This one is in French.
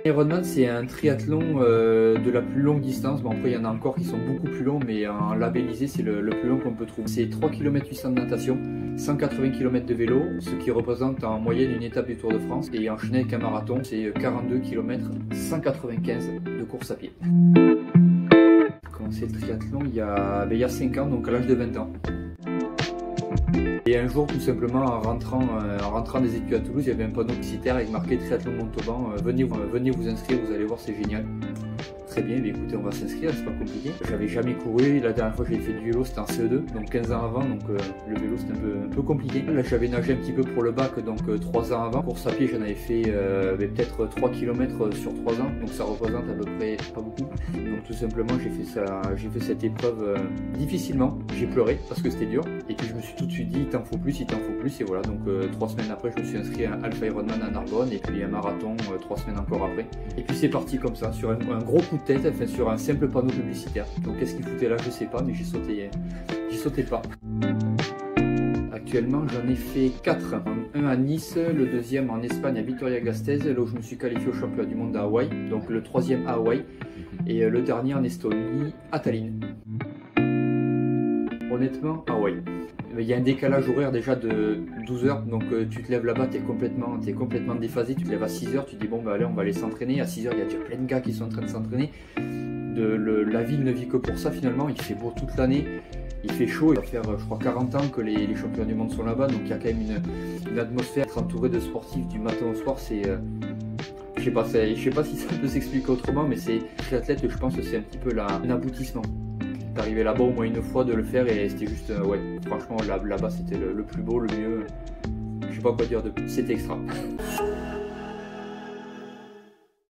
Ironman, c'est un triathlon de la plus longue distance. Bon, après, il y en a encore qui sont beaucoup plus longs, mais en labellisé, c'est le plus long qu'on peut trouver. C'est 3 km 800 de natation, 180 km de vélo, ce qui représente en moyenne une étape du Tour de France. Et enchaîné avec un marathon, c'est 42 km 195 de course à pied. J'ai commencé le triathlon il y a 5 ans, donc à l'âge de 20 ans. Et un jour, tout simplement, en rentrant des études à Toulouse, il y avait un panneau publicitaire avec marqué Triathlon Montauban. Venez vous inscrire, vous allez voir, c'est génial. Très bien, mais écoutez, on va s'inscrire, c'est pas compliqué. J'avais jamais couru, la dernière fois que j'ai fait du vélo c'était en CE2, donc 15 ans avant, donc le vélo c'était un peu compliqué. Là j'avais nagé un petit peu pour le bac, donc 3 ans avant. Course à pied j'en avais fait peut-être 3 km sur 3 ans, donc ça représente à peu près pas beaucoup. Donc tout simplement j'ai fait cette épreuve difficilement, j'ai pleuré parce que c'était dur. Et puis je me suis tout de suite dit il t'en faut plus, et voilà, donc 3 semaines après je me suis inscrit à un Alpha Ironman à Narbonne, et puis un marathon 3 semaines encore après. Et puis c'est parti comme ça, sur un gros coup de tête, enfin sur un simple panneau publicitaire. Donc qu'est-ce qu'il foutait là, je sais pas, mais j'ai sauté pas. Actuellement j'en ai fait 4, un à Nice, le deuxième en Espagne à Vitoria-Gasteiz, là où je me suis qualifié au championnat du monde à Hawaï, donc le troisième à Hawaï, et le dernier en Estonie à Tallinn. Honnêtement, Hawaï. Il y a un décalage horaire déjà de 12 heures, donc tu te lèves là-bas, t'es complètement déphasé, tu te lèves à 6 heures, tu te dis bon bah allez on va aller s'entraîner, à 6 heures il y a déjà plein de gars qui sont en train de s'entraîner, la ville ne vit que pour ça finalement, il fait beau toute l'année, il fait chaud, il va faire je crois 40 ans que les champions du monde sont là-bas, donc il y a quand même une atmosphère, être entouré de sportifs du matin au soir, c'est... je sais pas si ça peut s'expliquer autrement, mais c'est l'athlète, je pense que c'est un petit peu un aboutissement. D'arriver là-bas au moins une fois, de le faire, et c'était juste, ouais, franchement là-bas c'était le plus beau, le mieux, je sais pas quoi dire de plus, c'était extra.